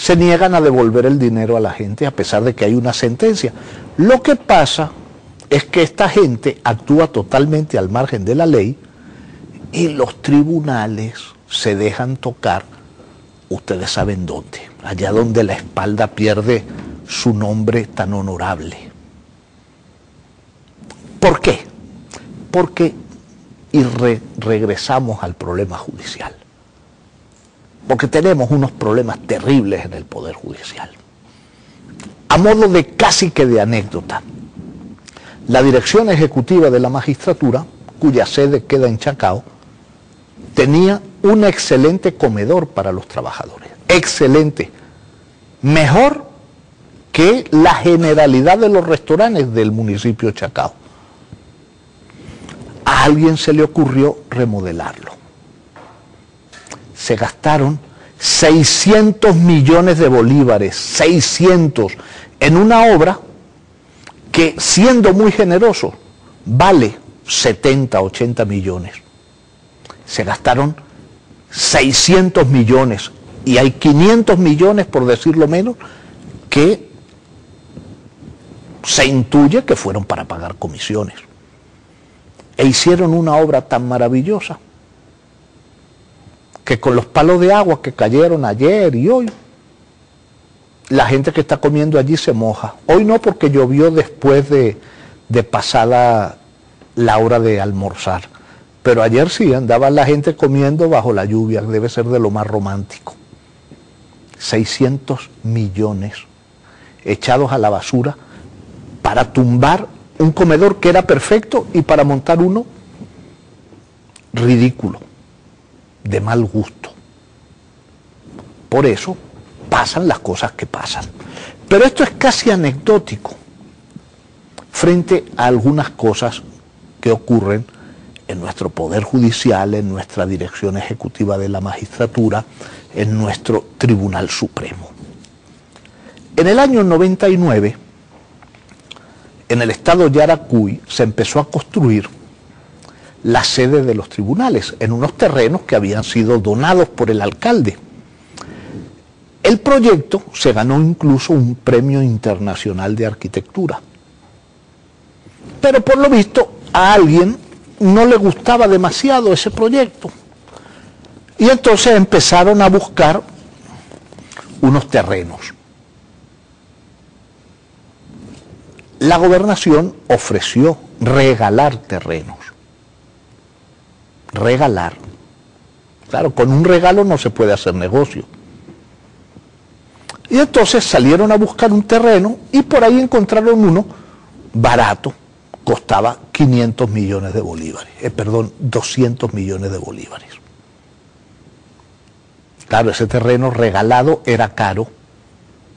se niegan a devolver el dinero a la gente a pesar de que hay una sentencia. Lo que pasa es que esta gente actúa totalmente al margen de la ley y los tribunales se dejan tocar, ustedes saben dónde, allá donde la espalda pierde su nombre tan honorable. ¿Por qué? Porque, y regresamos al problema judicial, porque tenemos unos problemas terribles en el Poder Judicial. A modo de casi que de anécdota, la Dirección Ejecutiva de la Magistratura, cuya sede queda en Chacao, tenía un excelente comedor para los trabajadores. Excelente. Mejor que la generalidad de los restaurantes del municipio de Chacao. A alguien se le ocurrió remodelarlo. Se gastaron 600 millones de bolívares, 600, en una obra que, siendo muy generoso, vale 70, 80 millones. Se gastaron 600 millones y hay 500 millones, por decirlo menos, que se intuye que fueron para pagar comisiones. E hicieron una obra tan maravillosa que con los palos de agua que cayeron ayer y hoy, la gente que está comiendo allí se moja. Hoy no, porque llovió después de pasada la hora de almorzar. Pero ayer sí, andaba la gente comiendo bajo la lluvia, debe ser de lo más romántico. 600 millones echados a la basura para tumbar un comedor que era perfecto y para montar uno ridículo, de mal gusto. Por eso pasan las cosas que pasan. Pero esto es casi anecdótico frente a algunas cosas que ocurren en nuestro Poder Judicial, en nuestra Dirección Ejecutiva de la Magistratura, en nuestro Tribunal Supremo. En el año 99, en el estado Yaracuy, se empezó a construir la sede de los tribunales, en unos terrenos que habían sido donados por el alcalde. El proyecto se ganó incluso un premio internacional de arquitectura. Pero por lo visto a alguien no le gustaba demasiado ese proyecto. Y entonces empezaron a buscar unos terrenos. La gobernación ofreció regalar terrenos. Regalar. Claro, con un regalo no se puede hacer negocio. Y entonces salieron a buscar un terreno y por ahí encontraron uno barato. Costaba 500 millones de bolívares, 200 millones de bolívares. Claro, ese terreno regalado era caro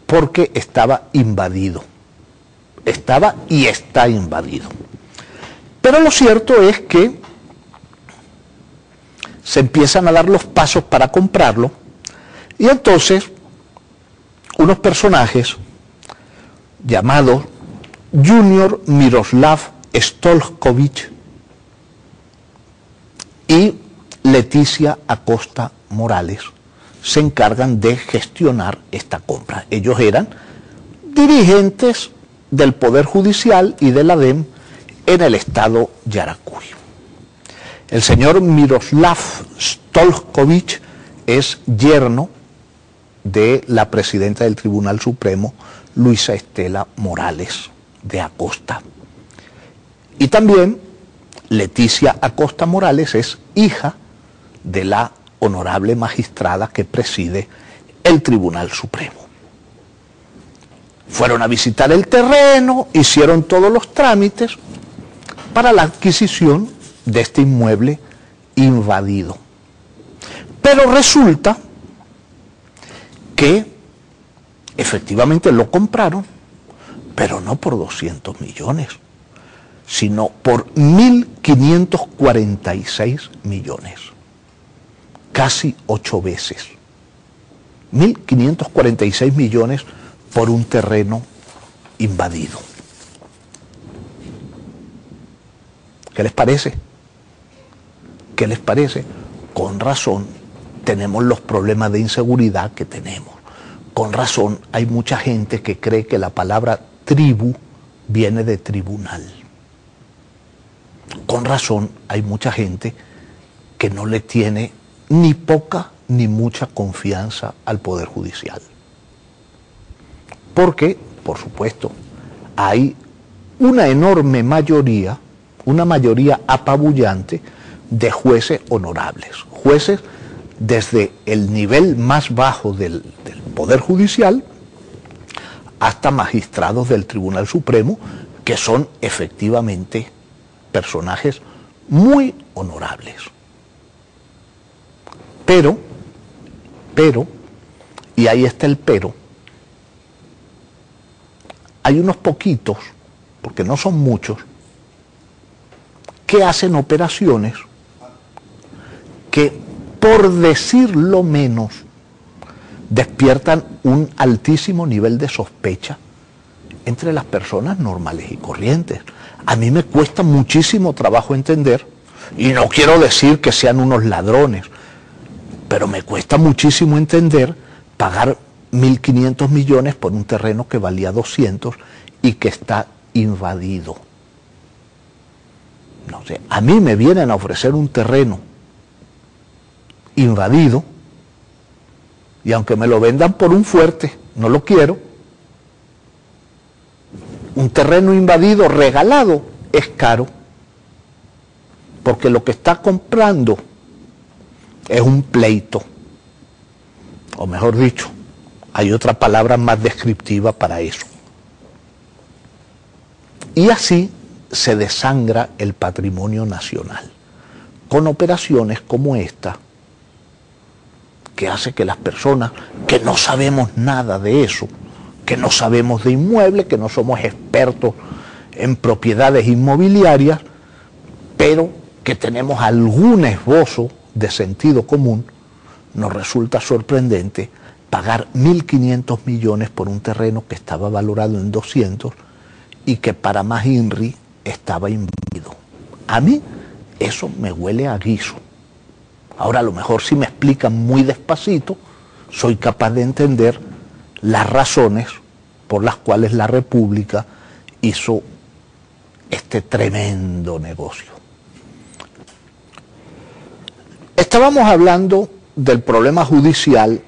porque estaba invadido. Estaba y está invadido. Pero lo cierto es que se empiezan a dar los pasos para comprarlo y entonces unos personajes llamados Junior Miroslav Stojkovic y Leticia Acosta Morales se encargan de gestionar esta compra. Ellos eran dirigentes del Poder Judicial y de la DEM en el estado Yaracuy. El señor Miroslav Stojkovic es yerno de la presidenta del Tribunal Supremo, Luisa Estela Morales de Acosta. Y también Leticia Acosta Morales es hija de la honorable magistrada que preside el Tribunal Supremo. Fueron a visitar el terreno, hicieron todos los trámites para la adquisición de este inmueble invadido. Pero resulta que efectivamente lo compraron, pero no por 200 millones, sino por 1.546 millones, casi 8 veces. 1.546 millones por un terreno invadido. ¿Qué les parece? ¿Qué les parece? Con razón tenemos los problemas de inseguridad que tenemos. Con razón hay mucha gente que cree que la palabra tribu viene de tribunal. Con razón hay mucha gente que no le tiene ni poca ni mucha confianza al Poder Judicial. Porque, por supuesto, hay una enorme mayoría, una mayoría apabullante de jueces honorables, jueces desde el nivel más bajo del Poder Judicial hasta magistrados del Tribunal Supremo, que son efectivamente personajes muy honorables. Pero, y ahí está el pero, hay unos poquitos, porque no son muchos, que hacen operaciones que, por decirlo menos, despiertan un altísimo nivel de sospecha entre las personas normales y corrientes. A mí me cuesta muchísimo trabajo entender, y no quiero decir que sean unos ladrones, pero me cuesta muchísimo entender pagar 1.500 millones por un terreno que valía 200 y que está invadido. No sé, a mí me vienen a ofrecer un terreno invadido y aunque me lo vendan por un fuerte, no lo quiero. Un terreno invadido regalado es caro, porque lo que está comprando es un pleito, o mejor dicho, hay otra palabra más descriptiva para eso. Y así se desangra el patrimonio nacional, con operaciones como esta, que hace que las personas que no sabemos nada de eso, que no sabemos de inmuebles, que no somos expertos en propiedades inmobiliarias, pero que tenemos algún esbozo de sentido común, nos resulta sorprendente pagar 1.500 millones por un terreno que estaba valorado en 200 y que para más INRI estaba invadido. A mí eso me huele a guiso. Ahora, a lo mejor si me explican muy despacito, soy capaz de entender las razones por las cuales la República hizo este tremendo negocio. Estábamos hablando del problema judicial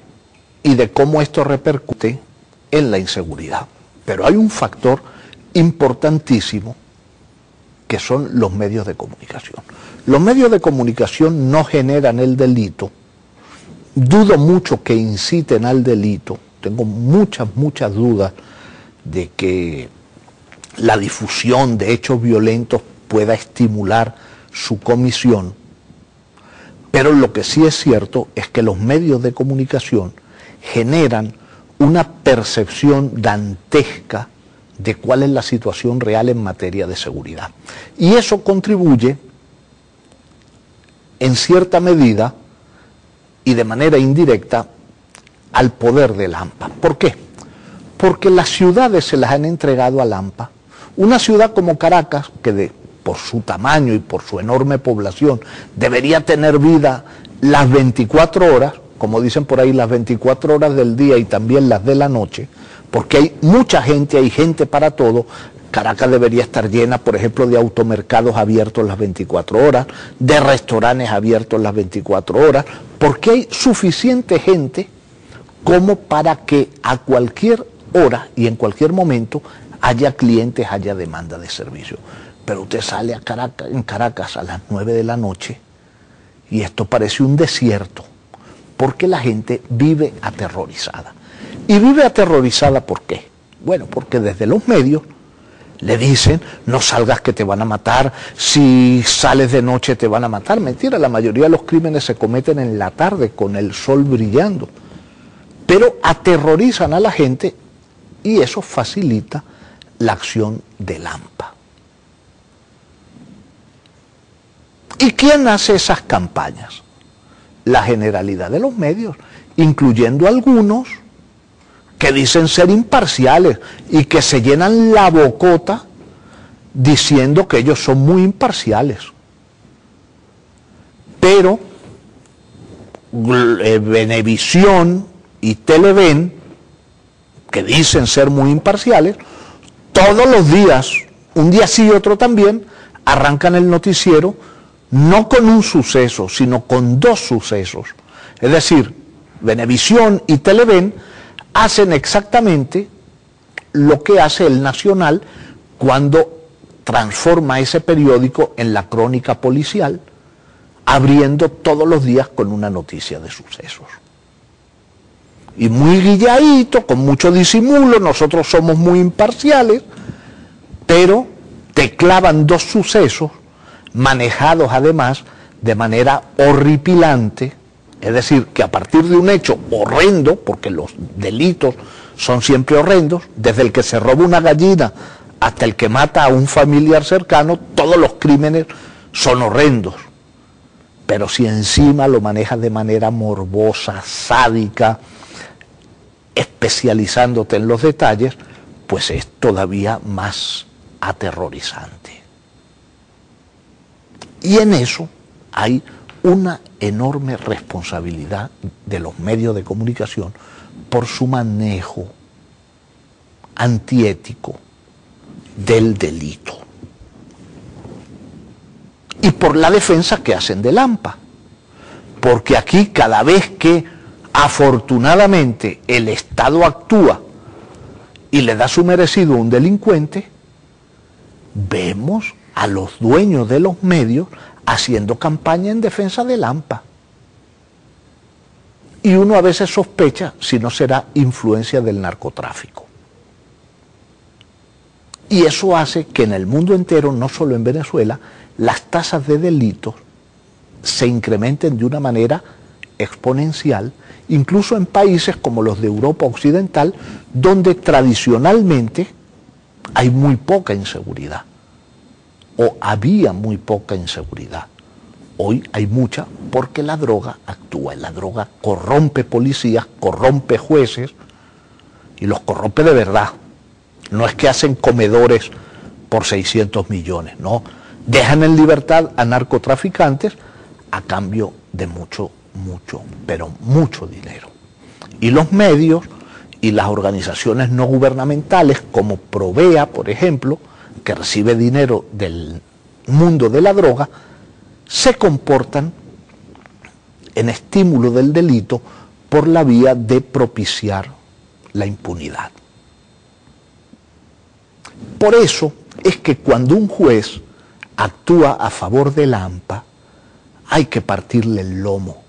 y de cómo esto repercute en la inseguridad. Pero hay un factor importantísimo que son los medios de comunicación. Los medios de comunicación no generan el delito. Dudo mucho que inciten al delito. Tengo muchas dudas de que la difusión de hechos violentos pueda estimular su comisión. Pero lo que sí es cierto es que los medios de comunicación generan una percepción dantesca de cuál es la situación real en materia de seguridad. Y eso contribuye, en cierta medida y de manera indirecta, al poder del AMPA. ¿Por qué? Porque las ciudades se las han entregado al AMPA. Una ciudad como Caracas, que por su tamaño y por su enorme población debería tener vida las 24 horas, como dicen por ahí, las 24 horas del día y también las de la noche, porque hay mucha gente, hay gente para todo. Caracas debería estar llena, por ejemplo, de automercados abiertos las 24 horas, de restaurantes abiertos las 24 horas, porque hay suficiente gente como para que a cualquier hora y en cualquier momento haya clientes, haya demanda de servicio. Pero usted sale en Caracas a las 9 de la noche y esto parece un desierto, porque la gente vive aterrorizada. ¿Y vive aterrorizada por qué? Bueno, porque desde los medios le dicen, no salgas que te van a matar, si sales de noche te van a matar. Mentira, la mayoría de los crímenes se cometen en la tarde con el sol brillando. Pero aterrorizan a la gente y eso facilita la acción del AMPA. ¿Y quién hace esas campañas? La generalidad de los medios, incluyendo algunos que dicen ser imparciales y que se llenan la bocota diciendo que ellos son muy imparciales. Pero Venevisión y Televen que dicen ser muy imparciales, todos los días, un día sí y otro también, arrancan el noticiero no con un suceso, sino con dos sucesos. Es decir, Venevisión y Televen hacen exactamente lo que hace el Nacional cuando transforma ese periódico en la crónica policial, abriendo todos los días con una noticia de sucesos. Y muy guilladito, con mucho disimulo, nosotros somos muy imparciales, pero te clavan dos sucesos manejados además de manera horripilante, es decir, que a partir de un hecho horrendo, porque los delitos son siempre horrendos, desde el que se roba una gallina hasta el que mata a un familiar cercano, todos los crímenes son horrendos. Pero si encima lo manejas de manera morbosa, sádica, especializándote en los detalles, pues es todavía más aterrorizante. Y en eso hay una enorme responsabilidad de los medios de comunicación por su manejo antiético del delito y por la defensa que hacen del AMPA, porque aquí cada vez que afortunadamente el Estado actúa y le da su merecido a un delincuente, vemos a los dueños de los medios haciendo campaña en defensa del AMPA. Y uno a veces sospecha si no será influencia del narcotráfico. Y eso hace que en el mundo entero, no solo en Venezuela, las tasas de delitos se incrementen de una manera exponencial, incluso en países como los de Europa Occidental, donde tradicionalmente hay muy poca inseguridad, o había muy poca inseguridad. Hoy hay mucha porque la droga actúa, la droga corrompe policías, corrompe jueces, y los corrompe de verdad. No es que hacen comedores por 600 millones, no. Dejan en libertad a narcotraficantes a cambio de mucho, pero mucho dinero. Y los medios y las organizaciones no gubernamentales como Provea, por ejemplo, que recibe dinero del mundo de la droga, se comportan en estímulo del delito por la vía de propiciar la impunidad. Por eso es que cuando un juez actúa a favor del AMPA, hay que partirle el lomo.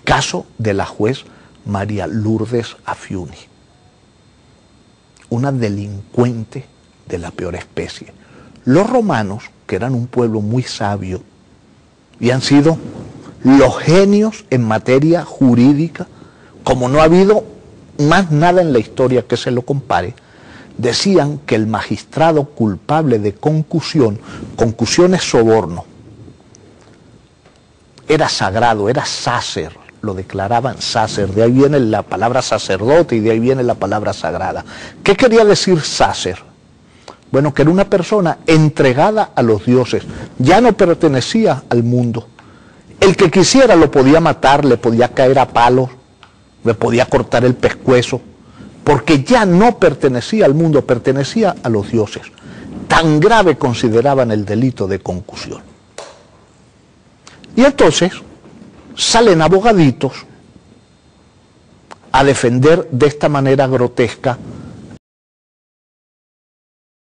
Caso de la juez María Lourdes Afiuni, una delincuente de la peor especie. Los romanos, que eran un pueblo muy sabio y han sido los genios en materia jurídica, como no ha habido más nada en la historia que se lo compare, decían que el magistrado culpable de concusión es soborno, era sagrado, era sácer, lo declaraban sácer, de ahí viene la palabra sacerdote y de ahí viene la palabra sagrada. ¿Qué quería decir sácer? Bueno, que era una persona entregada a los dioses, ya no pertenecía al mundo. El que quisiera lo podía matar, le podía caer a palos, le podía cortar el pescuezo, porque ya no pertenecía al mundo, pertenecía a los dioses. Tan grave consideraban el delito de concusión. Y entonces salen abogaditos a defender de esta manera grotesca